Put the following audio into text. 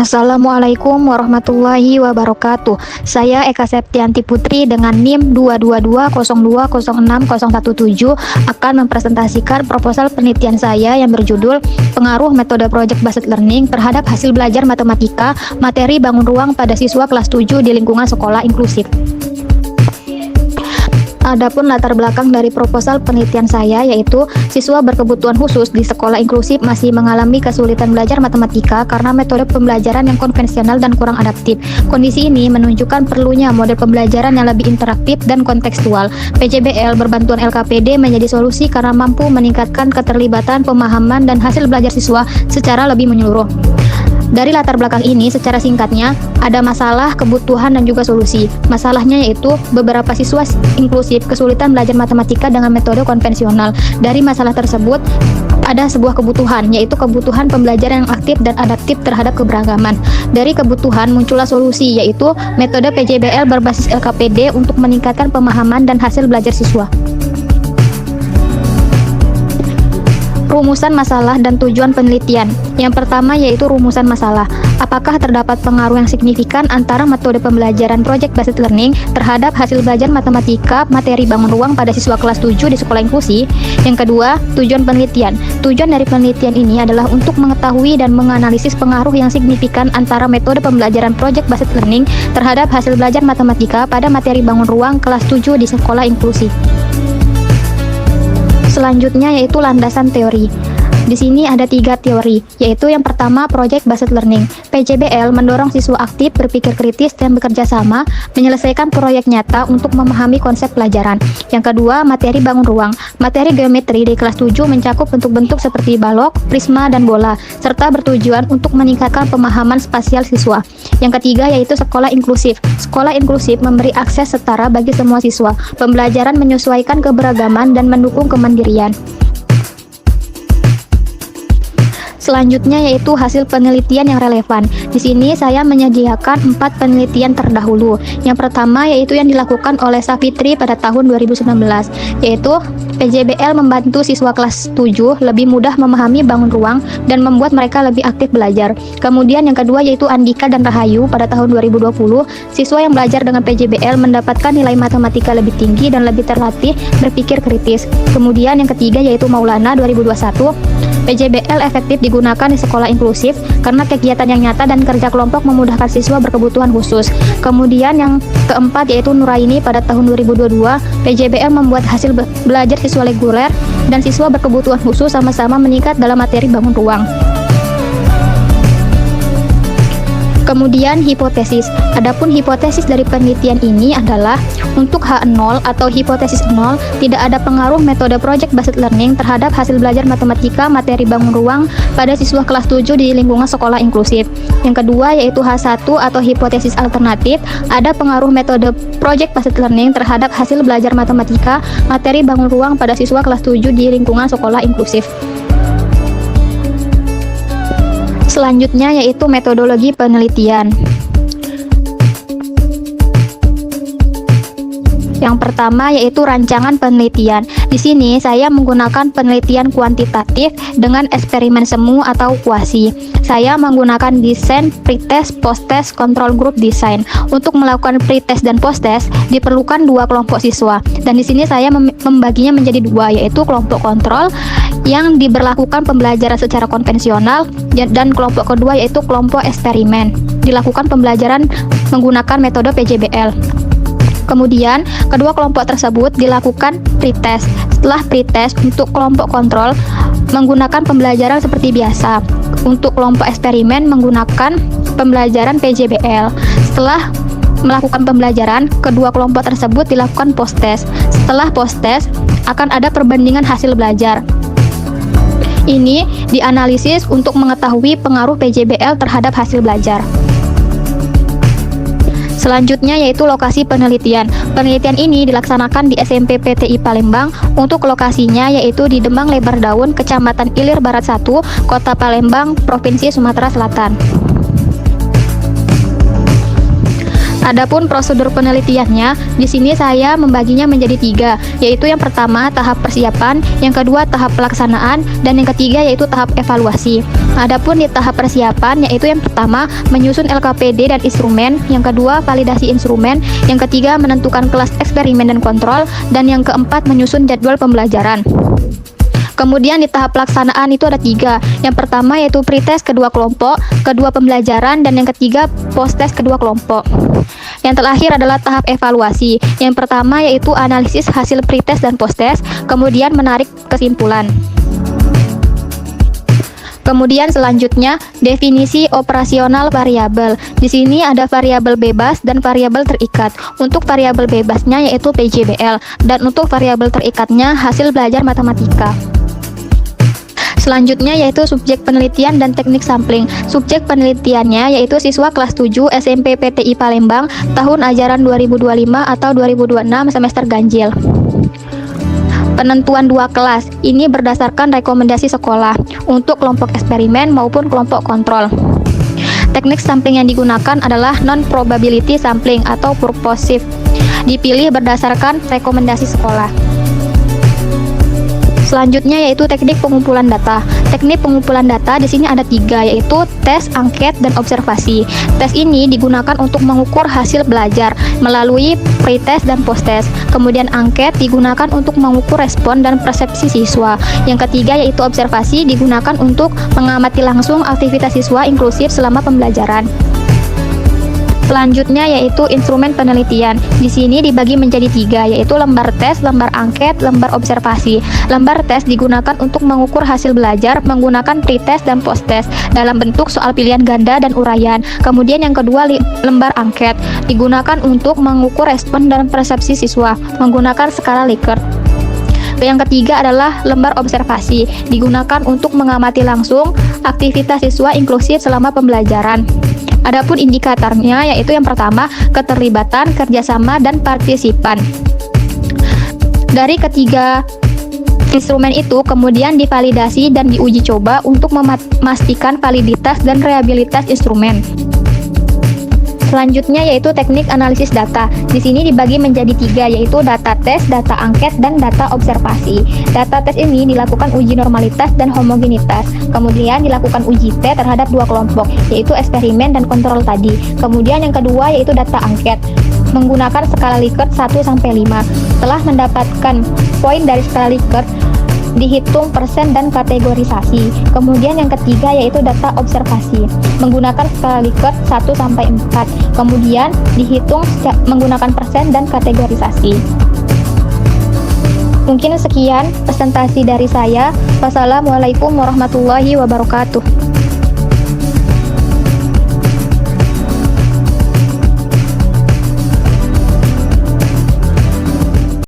Assalamualaikum warahmatullahi wabarakatuh. Saya Eka Septianti Putri dengan NIM 22202060117 akan mempresentasikan proposal penelitian saya yang berjudul Pengaruh Metode Project Based Learning terhadap hasil belajar matematika materi bangun ruang pada siswa kelas 7 di lingkungan sekolah inklusif. Adapun latar belakang dari proposal penelitian saya yaitu siswa berkebutuhan khusus di sekolah inklusif masih mengalami kesulitan belajar matematika karena metode pembelajaran yang konvensional dan kurang adaptif. Kondisi ini menunjukkan perlunya model pembelajaran yang lebih interaktif dan kontekstual. PJBL berbantuan LKPD menjadi solusi karena mampu meningkatkan keterlibatan, pemahaman, dan hasil belajar siswa secara lebih menyeluruh. Dari latar belakang ini, secara singkatnya, ada masalah, kebutuhan, dan juga solusi. Masalahnya yaitu beberapa siswa inklusif kesulitan belajar matematika dengan metode konvensional. Dari masalah tersebut, ada sebuah kebutuhan, yaitu kebutuhan pembelajaran yang aktif dan adaptif terhadap keberagaman. Dari kebutuhan muncullah solusi, yaitu metode PJBL berbasis LKPD untuk meningkatkan pemahaman dan hasil belajar siswa. Rumusan masalah dan tujuan penelitian. Yang pertama yaitu rumusan masalah. Apakah terdapat pengaruh yang signifikan antara metode pembelajaran Project Based Learning terhadap hasil belajar matematika materi bangun ruang pada siswa kelas 7 di sekolah inklusi? Yang kedua, tujuan penelitian. Tujuan dari penelitian ini adalah untuk mengetahui dan menganalisis pengaruh yang signifikan antara metode pembelajaran Project Based Learning terhadap hasil belajar matematika pada materi bangun ruang kelas 7 di sekolah inklusi. Selanjutnya yaitu landasan teori. Di sini ada 3 teori, yaitu yang pertama Project Based Learning. PJBL mendorong siswa aktif berpikir kritis dan bekerja sama menyelesaikan proyek nyata untuk memahami konsep pelajaran. Yang kedua, materi bangun ruang. Materi geometri di kelas 7 mencakup bentuk-bentuk seperti balok, prisma, dan bola, serta bertujuan untuk meningkatkan pemahaman spasial siswa. Yang ketiga yaitu sekolah inklusif. Sekolah inklusif memberi akses setara bagi semua siswa. Pembelajaran menyesuaikan keberagaman dan mendukung kemandirian. Selanjutnya yaitu hasil penelitian yang relevan. Di sini saya menyediakan 4 penelitian terdahulu. Yang pertama yaitu yang dilakukan oleh Safitri pada tahun 2019, yaitu PJBL membantu siswa kelas 7 lebih mudah memahami bangun ruang dan membuat mereka lebih aktif belajar. Kemudian yang kedua yaitu Andika dan Rahayu pada tahun 2020, siswa yang belajar dengan PJBL mendapatkan nilai matematika lebih tinggi dan lebih terlatih berpikir kritis. Kemudian yang ketiga yaitu Maulana 2021, PJBL efektif digunakan di sekolah inklusif karena kegiatan yang nyata dan kerja kelompok memudahkan siswa berkebutuhan khusus. Kemudian yang keempat yaitu Nuraini pada tahun 2022, PJBL membuat hasil belajar siswa reguler dan siswa berkebutuhan khusus sama-sama meningkat dalam materi bangun ruang. Kemudian hipotesis. Adapun hipotesis dari penelitian ini adalah untuk H0 atau hipotesis 0 tidak ada pengaruh metode Project Based Learning terhadap hasil belajar matematika materi bangun ruang pada siswa kelas 7 di lingkungan sekolah inklusif. Yang kedua yaitu H1 atau hipotesis alternatif, ada pengaruh metode Project Based Learning terhadap hasil belajar matematika materi bangun ruang pada siswa kelas 7 di lingkungan sekolah inklusif. Selanjutnya yaitu metodologi penelitian. Yang pertama yaitu rancangan penelitian. Di sini saya menggunakan penelitian kuantitatif dengan eksperimen semu atau kuasi. Saya menggunakan desain pretest, posttest, control group design. Untuk melakukan pretest dan posttest diperlukan 2 kelompok siswa. Dan di sini saya membaginya menjadi 2, yaitu kelompok kontrol yang diberlakukan pembelajaran secara konvensional dan kelompok kedua yaitu kelompok eksperimen. Dilakukan pembelajaran menggunakan metode PJBL. Kemudian, kedua kelompok tersebut dilakukan pretest. Setelah pretest, untuk kelompok kontrol menggunakan pembelajaran seperti biasa. Untuk kelompok eksperimen menggunakan pembelajaran PJBL. Setelah melakukan pembelajaran, kedua kelompok tersebut dilakukan post-test. Setelah post-test, akan ada perbandingan hasil belajar. Ini dianalisis untuk mengetahui pengaruh PJBL terhadap hasil belajar. Selanjutnya yaitu lokasi penelitian. Penelitian ini dilaksanakan di SMP PTI Palembang. Untuk lokasinya yaitu di Demang Lebar Daun, Kecamatan Ilir Barat 1, Kota Palembang, Provinsi Sumatera Selatan. Adapun prosedur penelitiannya, di sini saya membaginya menjadi 3, yaitu yang pertama tahap persiapan, yang kedua tahap pelaksanaan, dan yang ketiga yaitu tahap evaluasi. Adapun di tahap persiapan, yaitu yang pertama menyusun LKPD dan instrumen, yang kedua validasi instrumen, yang ketiga menentukan kelas eksperimen dan kontrol, dan yang keempat menyusun jadwal pembelajaran. Kemudian di tahap pelaksanaan itu ada 3. Yang pertama yaitu pretest kedua kelompok, kedua pembelajaran, dan yang ketiga post-test kedua kelompok. Yang terakhir adalah tahap evaluasi. Yang pertama yaitu analisis hasil pretest dan post-test, kemudian menarik kesimpulan. Kemudian selanjutnya definisi operasional variabel. Di sini ada variabel bebas dan variabel terikat. Untuk variabel bebasnya yaitu PJBL, dan untuk variabel terikatnya hasil belajar matematika. Selanjutnya yaitu subjek penelitian dan teknik sampling. Subjek penelitiannya yaitu siswa kelas 7 SMP PTI Palembang tahun ajaran 2025 atau 2026 semester ganjil. Penentuan 2 kelas, ini berdasarkan rekomendasi sekolah untuk kelompok eksperimen maupun kelompok kontrol. Teknik sampling yang digunakan adalah non-probability sampling atau purposive, dipilih berdasarkan rekomendasi sekolah. Selanjutnya yaitu teknik pengumpulan data. Teknik pengumpulan data di sini ada 3, yaitu tes, angket, dan observasi. Tes ini digunakan untuk mengukur hasil belajar melalui pretest dan posttest. Kemudian angket digunakan untuk mengukur respon dan persepsi siswa. Yang ketiga yaitu observasi digunakan untuk mengamati langsung aktivitas siswa inklusif selama pembelajaran. Selanjutnya yaitu instrumen penelitian. Di sini dibagi menjadi 3, yaitu lembar tes, lembar angket, lembar observasi. Lembar tes digunakan untuk mengukur hasil belajar menggunakan pretest dan posttest dalam bentuk soal pilihan ganda dan uraian. Kemudian yang kedua lembar angket digunakan untuk mengukur respon dan persepsi siswa menggunakan skala Likert. Yang ketiga adalah lembar observasi, digunakan untuk mengamati langsung aktivitas siswa inklusif selama pembelajaran. Adapun indikatornya yaitu yang pertama keterlibatan, kerjasama, dan partisipan. Dari ketiga instrumen itu kemudian divalidasi dan diuji coba untuk memastikan validitas dan reliabilitas instrumen. Selanjutnya yaitu teknik analisis data. Di sini dibagi menjadi 3, yaitu data tes, data angket, dan data observasi. Data tes ini dilakukan uji normalitas dan homogenitas. Kemudian dilakukan uji T terhadap 2 kelompok, yaitu eksperimen dan kontrol tadi. Kemudian yang kedua yaitu data angket menggunakan skala Likert 1-5. Setelah mendapatkan poin dari skala Likert, dihitung persen dan kategorisasi. Kemudian yang ketiga yaitu data observasi menggunakan skala Likert 1-4. Kemudian dihitung menggunakan persen dan kategorisasi. Mungkin sekian presentasi dari saya. Wassalamualaikum warahmatullahi wabarakatuh.